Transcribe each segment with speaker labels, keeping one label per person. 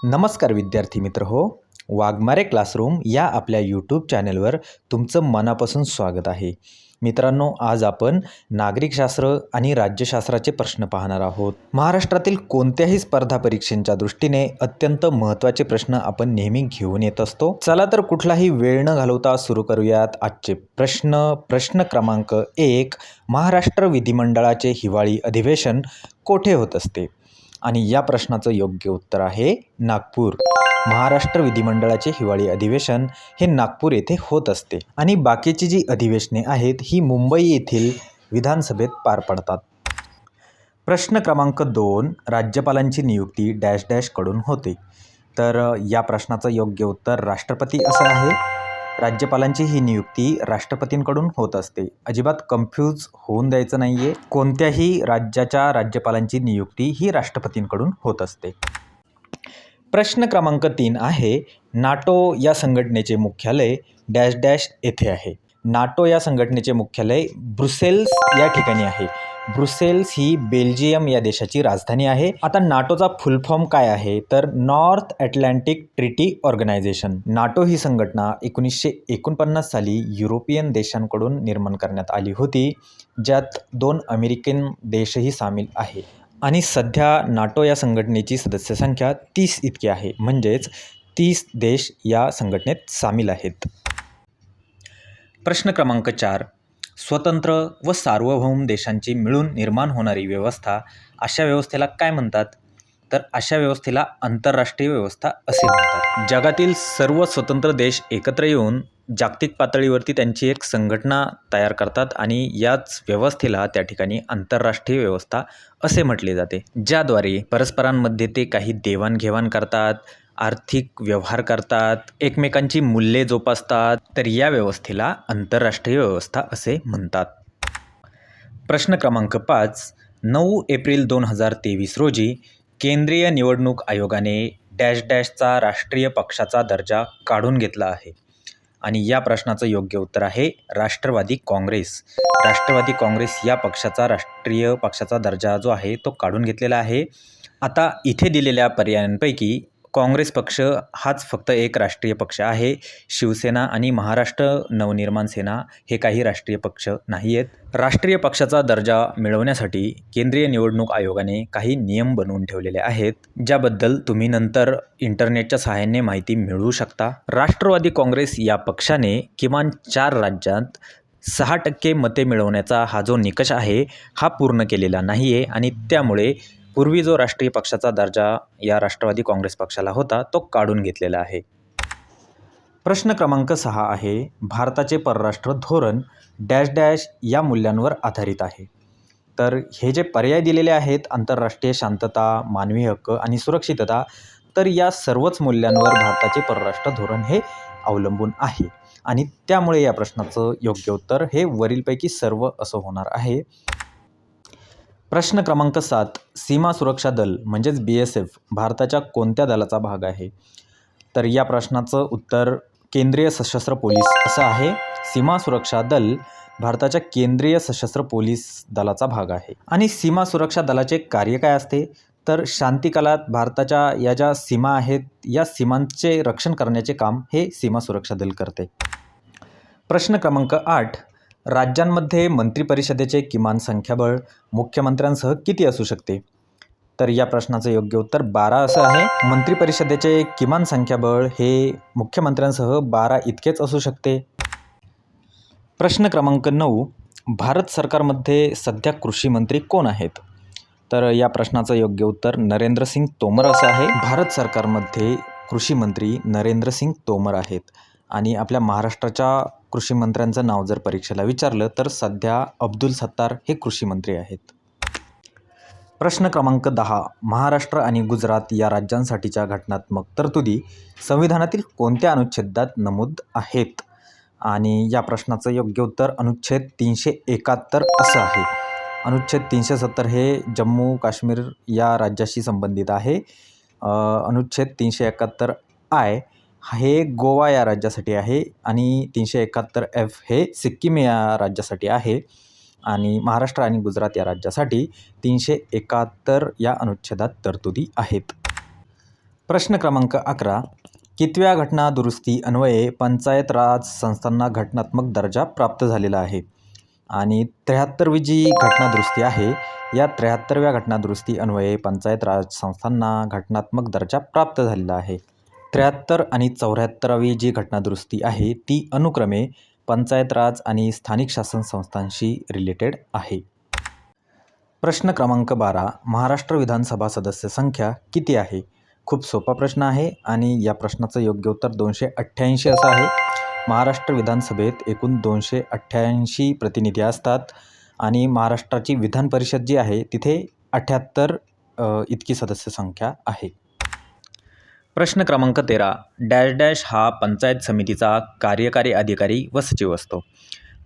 Speaker 1: नमस्कार विद्यार्थी मित्र हो. वाघमारे क्लासरूम या आपल्या यूट्यूब चॅनलवर तुमचं मनापासून स्वागत आहे. मित्रांनो, आज आपण नागरिकशास्त्र आणि राज्यशास्त्राचे प्रश्न पाहणार आहोत. महाराष्ट्रातील कोणत्याही स्पर्धा परीक्षेच्या दृष्टीने अत्यंत महत्त्वाचे प्रश्न आपण नेहमी घेऊन येत असतो. चला तर कुठलाही वेळ न घालवता सुरू करूयात आजचे प्रश्न क्रमांक 1. महाराष्ट्र विधिमंडळाचे हिवाळी अधिवेशन कोठे होत असते? आणि या प्रश्नाचं योग्य उत्तर आहे नागपूर. महाराष्ट्र विधिमंडळाचे हिवाळी अधिवेशन हे नागपूर येथे होत असते आणि बाकीची जी अधिवेशने आहेत ही मुंबई येथील विधानसभेत पार पडतात. प्रश्न क्रमांक 2. राज्यपालांची नियुक्ती डॅश डॅश कडून होते. तर या प्रश्नाचं योग्य उत्तर राष्ट्रपती असं आहे. राज्यपालांची ही नियुक्ती राष्ट्रपतींकडून होत असते. अजिबात कन्फ्यूज होऊन द्यायचं नाही आहे. कोणत्याही राज्याच्या राज्यपालांची नियुक्ती ही राष्ट्रपतींकडून होत असते. प्रश्न क्रमांक 3 आहे, नाटो या संघटनेचे मुख्यालय डॅश डॅश येथे आहे. नाटो या संघटनेचे मुख्यालय ब्रुसेल्स या ठिकाणी आहे. ब्रुसेल्स ही बेल्जियम या देशाची राजधानी आहे. आता नाटोचा फुल फॉर्म काय आहे, तर North Atlantic Treaty Organization. NATO ही संघटना 1949 साली युरोपियन देशांकडून निर्माण करण्यात आली होती, ज्यात 2 अमेरिकन देशही सामील आहे. आणि सध्या नाटो या संघटनेची सदस्य संख्या 30 इतकी आहे, म्हणजेच 30 देश या संघटनेत सामील आहेत. प्रश्न क्रमांक 4. स्वतंत्र व सार्वभौम देशांची मिळून निर्माण होणारी व्यवस्था, अशा व्यवस्थेला काय म्हणतात? तर अशा व्यवस्थेला आंतरराष्ट्रीय व्यवस्था असे म्हणतात. जगातील सर्व स्वतंत्र देश एकत्र येऊन जागतिक पातळीवरती त्यांची एक संघटना तयार करतात आणि याच व्यवस्थेला त्या ठिकाणी आंतरराष्ट्रीय व्यवस्था असे म्हटले जाते, ज्याद्वारे परस्परांमध्ये ते काही देवाणघेवाण करतात, आर्थिक व्यवहार करतात, एकमेकांची मूल्ये जोपासतात. तर या व्यवस्थेला आंतरराष्ट्रीय व्यवस्था असे म्हणतात. प्रश्न क्रमांक 5. 9 एप्रिल 2023 रोजी केंद्रीय निवडणूक आयोगाने डॅश डॅशचा राष्ट्रीय पक्षाचा दर्जा काढून घेतला आहे. आणि या प्रश्नाचं योग्य उत्तर आहे राष्ट्रवादी काँग्रेस. राष्ट्रवादी काँग्रेस या पक्षाचा राष्ट्रीय पक्षाचा दर्जा जो आहे तो काढून घेतलेला आहे. आता इथे दिलेल्या पर्यायांपैकी काँग्रेस पक्ष हाच फक्त एक राष्ट्रीय पक्ष आहे. शिवसेना आणि महाराष्ट्र नवनिर्माण सेना हे काही राष्ट्रीय पक्ष नाही आहेत. राष्ट्रीय पक्षाचा दर्जा मिळवण्यासाठी केंद्रीय निवडणूक आयोगाने काही नियम बनवून ठेवलेले आहेत, ज्याबद्दल तुम्ही नंतर इंटरनेटच्या सहाय्याने माहिती मिळवू शकता. राष्ट्रवादी काँग्रेस या पक्षाने किमान 4 राज्यात 6% मते मिळवण्याचा हा जो निकष आहे हा पूर्ण केलेला नाही आहे आणि त्यामुळे पूर्वी जो राष्ट्रीय पक्षाचा दर्जा या राष्ट्रवादी काँग्रेस पक्षाला होता तो काढून घेतलेला आहे. प्रश्न क्रमांक 6 आहे, भारताचे परराष्ट्र धोरण डॅश डॅश या मूल्यांवर आधारित आहे. तर हे जे पर्याय दिलेले आहेत, आंतरराष्ट्रीय शांतता, मानवी हक्क आणि सुरक्षितता, तर या सर्वच मूल्यांवर भारताचे परराष्ट्र धोरण हे अवलंबून आहे आणि त्यामुळे या प्रश्नाचं योग्य उत्तर हे वरीलपैकी सर्व असं होणार आहे. प्रश्न क्रमांक 7. सीमा सुरक्षा दल म्हणजेच BSF भारताच्या कोणत्या दलाचा भाग आहे? तर या प्रश्नाचं उत्तर केंद्रीय सशस्त्र पोलीस असं आहे. सीमा सुरक्षा दल भारताच्या केंद्रीय सशस्त्र पोलीस दलाचा भाग आहे. आणि सीमा सुरक्षा दलाचे कार्य काय असते? तर शांतिकालात भारताच्या या ज्या सीमा आहेत या सीमांचे रक्षण करण्याचे काम हे सीमा सुरक्षा दल करते. प्रश्न क्रमांक 8. राज्यांमध्ये मंत्रिपरिषदेचे किमान संख्याबळ मुख्यमंत्र्यांसह किती असू शकते? तर या प्रश्नाचं योग्य उत्तर 12 असं आहे. मंत्रिपरिषदेचे किमान संख्याबळ हे मुख्यमंत्र्यांसह 12 इतकेच असू शकते. प्रश्न क्रमांक 9. भारत सरकारमध्ये सध्या कृषी मंत्री कोण आहेत? तर या प्रश्नाचं योग्य उत्तर नरेंद्र सिंग तोमर असं आहे. भारत सरकारमध्ये कृषी मंत्री नरेंद्र सिंग तोमर आहेत. आणि आपल्या महाराष्ट्राच्या कृषी मंत्र्यांचं नाव जर परीक्षेला विचारलं तर सध्या अब्दुल सत्तार हे कृषी मंत्री आहेत. प्रश्न क्रमांक 10. महाराष्ट्र आणि गुजरात या राज्यांसाठीच्या घटनात्मक तरतुदी संविधानातील कोणत्या अनुच्छेदात नमूद आहेत? आणि या प्रश्नाचं योग्य उत्तर अनुच्छेद 371 असं आहे. अनुच्छेद 370 हे जम्मू काश्मीर या राज्याशी संबंधित आहे. अनुच्छेद 371I हे गोवा या राज्यासाठी आहे आणि 371F हे सिक्कीम या राज्यासाठी आहे आणि महाराष्ट्र आणि गुजरात या राज्यासाठी 371 या अनुच्छेदात तरतुदी आहेत. प्रश्न क्रमांक 11. कितव्या घटना दुरुस्ती अन्वये पंचायत राज संस्थांना घटनात्मक दर्जा प्राप्त झालेला आहे? आणि 73वी जी घटना दुरुस्ती आहे, या 73व्या घटना दुरुस्ती अन्वये पंचायत राज संस्थांना घटनात्मक दर्जा प्राप्त झालेला आहे. 73 आणि 74वी जी घटना दुरुस्ती आहे ती अनुक्रमे पंचायत राज आणि स्थानिक शासन संस्थांशी रिलेटेड आहे. प्रश्न क्रमांक 12. महाराष्ट्र विधानसभा सदस्य संख्या किती आहे? खूप सोपा प्रश्न आहे आणि या प्रश्नाचं योग्य उत्तर 288 असं आहे. महाराष्ट्र विधानसभेत एकूण 288 प्रतिनिधी असतात आणि महाराष्ट्राची विधान परिषद जी आहे तिथे 78 इतकी सदस्य संख्या आहे. प्रश्न क्रमांक 13. डॅश डॅश हा पंचायत समितीचा कार्यकारी अधिकारी व सचिव असतो.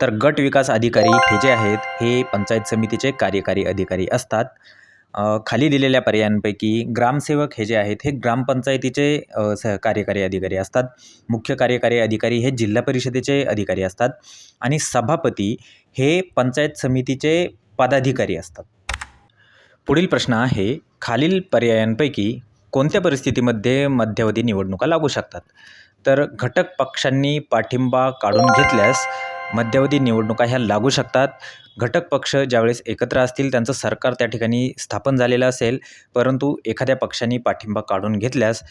Speaker 1: तर गट विकास अधिकारी हे जे आहेत हे पंचायत समितीचे कार्यकारी अधिकारी असतात. खाली दिलेल्या पर्यायांपैकी ग्रामसेवक हे जे आहेत हे ग्रामपंचायतीचे कार्यकारी अधिकारी असतात. मुख्य कार्यकारी अधिकारी हे जिल्हा परिषदेचे अधिकारी असतात आणि सभापती हे पंचायत समितीचे पदाधिकारी असतात. पुढील प्रश्न आहे, खालील पर्यायांपैकी कोणत्या परिस्थितीमध्ये मध्यावधी निवडणुका लागू शकतात? तर घटक पक्षांनी पाठिंबा काढून घेतल्यास मध्यावधी निवडणुका ह्या लागू शकतात. घटक पक्ष ज्यावेळेस एकत्र असतील, त्यांचं सरकार त्या ठिकाणी स्थापन झालेलं असेल, परंतु एखाद्या पक्षाने पाठिंबा काढून घेतल्यास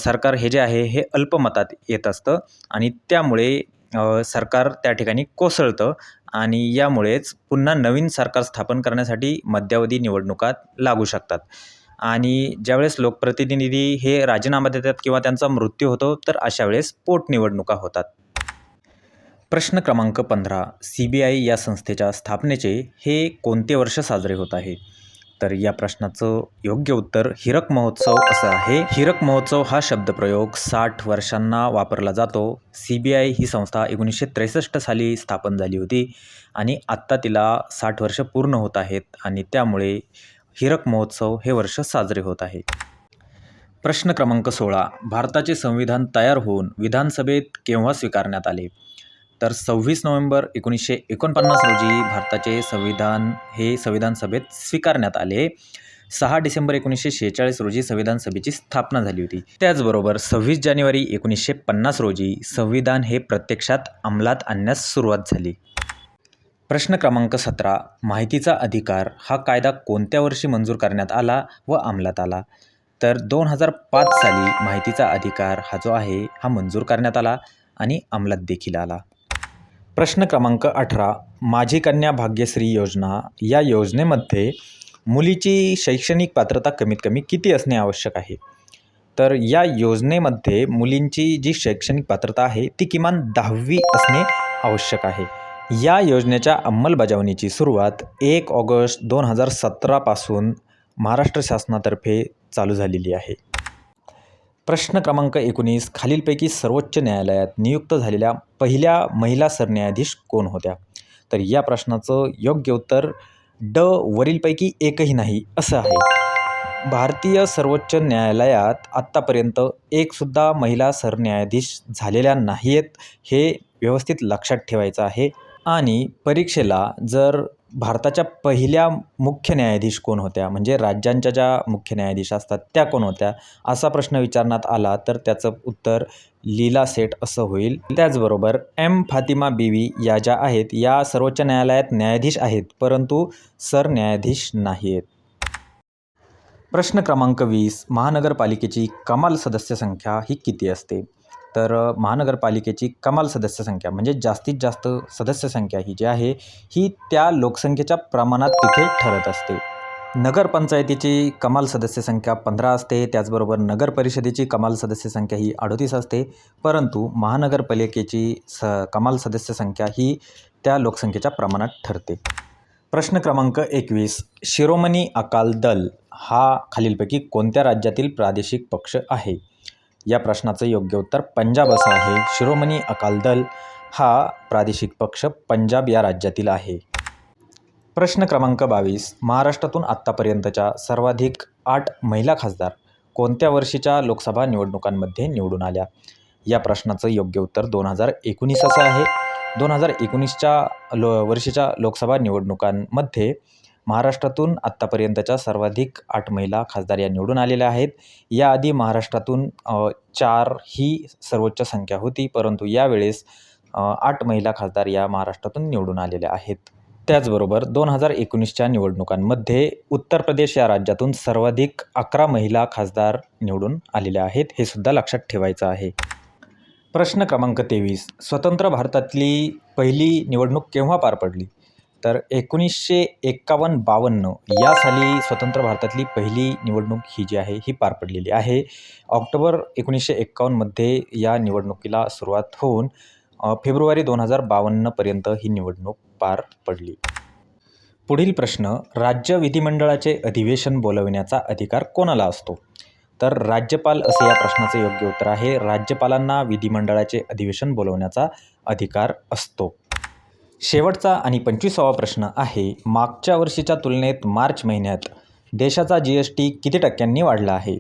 Speaker 1: सरकार हे जे आहे हे अल्पमतात येत असतं आणि त्यामुळे सरकार त्या ठिकाणी कोसळतं आणि यामुळेच पुन्हा नवीन सरकार स्थापन करण्यासाठी मध्यावधी निवडणुका लागू शकतात. आणि ज्यावेळेस लोकप्रतिनिधी हे राजीनामा देतात किंवा त्यांचा मृत्यू होतो, तर अशा वेळेस पोटनिवडणुका होतात. प्रश्न क्रमांक 15. CBI या संस्थेच्या स्थापनेचे हे कोणते वर्ष साजरे होत आहे? तर या प्रश्नाचं योग्य उत्तर हीरक महोत्सव असं आहे. हीरक महोत्सव हा शब्दप्रयोग 60 वर्षांना वापरला जातो. CBI ही संस्था 1963 साली स्थापन झाली होती आणि आत्ता तिला 60 वर्ष पूर्ण होत आहेत आणि त्यामुळे हीरक महोत्सव हे वर्ष साजरे होत आहे. प्रश्न क्रमांक 16. भारताचे संविधान तयार होऊन विधानसभेत केव्हा स्वीकारण्यात आले? तर 26 नोव्हेंबर 1949 रोजी भारताचे संविधान हे संविधान सभेत स्वीकारण्यात आले. 6 डिसेंबर 1946 रोजी संविधान सभेची स्थापना झाली होती. त्याचबरोबर 26 जानेवारी 1950 रोजी संविधान हे प्रत्यक्षात अंमलात आणण्यास सुरुवात झाली. प्रश्न क्रमांक 17. माहितीचा अधिकार हा कायदा कोणत्या वर्षी मंजूर करण्यात आला व अंमलात आला? तर 2005 साली माहितीचा अधिकार हा जो आहे हा मंजूर करण्यात आला आणि अंमलात देखील आला. प्रश्न क्रमांक 18. माझी कन्या भाग्यश्री योजना या योजनेमध्ये मुलीची शैक्षणिक पात्रता कमीत कमी किती असणे आवश्यक आहे? तर या योजनेमध्ये मुलींची जी शैक्षणिक पात्रता आहे ती किमान 10वी असणे आवश्यक आहे. या योजनेच्या अंमलबजावणीची सुरुवात 1 ऑगस्ट 2017 पासून महाराष्ट्र शासनातर्फे चालू झालेली आहे. प्रश्न क्रमांक 19. खालीलपैकी सर्वोच्च न्यायालयात नियुक्त झालेल्या पहिल्या महिला सरन्यायाधीश कोण होत्या? तर या प्रश्नाचं योग्य उत्तर वरीलपैकी एकही नाही असं आहे. भारतीय सर्वोच्च न्यायालयात आत्तापर्यंत एकसुद्धा महिला सरन्यायाधीश झालेल्या नाही आहेत, हे व्यवस्थित लक्षात ठेवायचं आहे. आणि परीक्षेला जर भारताच्या पहिल्या मुख्य न्यायाधीश कोण होत्या, म्हणजे राज्यांच्या ज्या मुख्य न्यायाधीश असतात त्या कोण होत्या, असा प्रश्न विचारण्यात आला तर त्याचं उत्तर लीला सेठ असं होईल. त्याचबरोबर फातिमा बीवी या ज्या आहेत या सर्वोच्च न्यायालयात न्यायाधीश आहेत, परंतु सरन्यायाधीश नाही आहेत. प्रश्न क्रमांक 20. महानगरपालिकेची कमाल सदस्य संख्या ही किती असते? तर महानगरपालिकेची कमाल सदस्य संख्या म्हणजे जास्तीत जास्त सदस्य संख्या ही जी आहे ही त्या लोकसंख्येच्या प्रमाणात तिथे ठरत असते. नगरपंचायतीची कमाल सदस्य संख्या 15 असते. त्याचबरोबर नगर परिषदेची कमाल सदस्य संख्या ही 38 असते, परंतु महानगरपालिकेची कमाल सदस्य संख्या ही त्या लोकसंख्येच्या प्रमाणात ठरते. प्रश्न क्रमांक 21. शिरोमणी अकाल दल हा खालीलपैकी कोणत्या राज्यातील प्रादेशिक पक्ष आहे? या प्रश्नाचं योग्य उत्तर पंजाब असं आहे. शिरोमणी अकाल दल हा प्रादेशिक पक्ष पंजाब या राज्यातील आहे. प्रश्न क्रमांक 22. महाराष्ट्रातून आत्तापर्यंतच्या सर्वाधिक 8 महिला खासदार कोणत्या वर्षीच्या लोकसभा निवडणुकांमध्ये निवडून आल्या? या प्रश्नाचं योग्य उत्तर 2019 असं आहे. 2019च्या वर्षीच्या लोकसभा निवडणुकांमध्ये महाराष्ट्रातून आत्तापर्यंतच्या सर्वाधिक 8 महिला खासदार या निवडून आलेल्या आहेत. याआधी महाराष्ट्रातून 4 ही सर्वोच्च संख्या होती, परंतु यावेळेस 8 महिला खासदार या महाराष्ट्रातून निवडून आलेल्या आहेत. त्याचबरोबर 2019च्या निवडणुकांमध्ये उत्तर प्रदेश या राज्यातून सर्वाधिक 11 महिला खासदार निवडून आलेल्या आहेत. हे सुद्धा लक्षात ठेवायचं आहे. प्रश्न क्रमांक 23. स्वतंत्र भारतातली पहिली निवडणूक केव्हा पार पडली? तर 1951-52 या साली स्वतंत्र भारतातली पहिली निवडणूक ही जी आहे ही पार पडलेली आहे. ऑक्टोबर 1951मध्ये या निवडणुकीला सुरुवात होऊन फेब्रुवारी 2052पर्यंत ही निवडणूक पार पडली. पुढील प्रश्न. राज्य विधिमंडळाचे अधिवेशन बोलविण्याचा अधिकार कोणाला असतो? तर राज्यपाल असे या प्रश्नाचे योग्य उत्तर आहे. राज्यपालांना विधिमंडळाचे अधिवेशन बोलवण्याचा अधिकार असतो. शेवटचा आणि 25वा प्रश्न आहे. मागच्या वर्षीच्या तुलनेत मार्च महिन्यात देशाचा GST किती टक्क्यांनी वाढला आहे?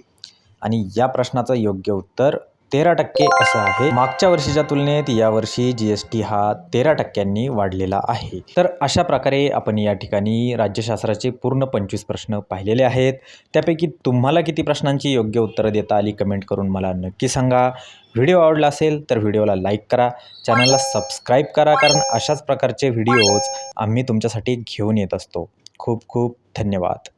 Speaker 1: आणि या प्रश्नाचं योग्य उत्तर 13% असं आहे. मागच्या वर्षीच्या तुलनेत यावर्षी GST हा 13% वाढलेला आहे. तर अशा प्रकारे आपण या ठिकाणी राज्यशास्त्राचे पूर्ण 25 प्रश्न पाहिलेले आहेत. त्यापैकी तुम्हाला किती प्रश्नांची योग्य उत्तरं देता आली कमेंट करून मला नक्की सांगा. व्हिडिओ आवडला असेल तर व्हिडिओला लाईक करा, चॅनलला सबस्क्राईब करा, कारण अशाच प्रकारचे व्हिडिओज आम्ही तुमच्यासाठी घेऊन येत असतो. खूप खूप धन्यवाद.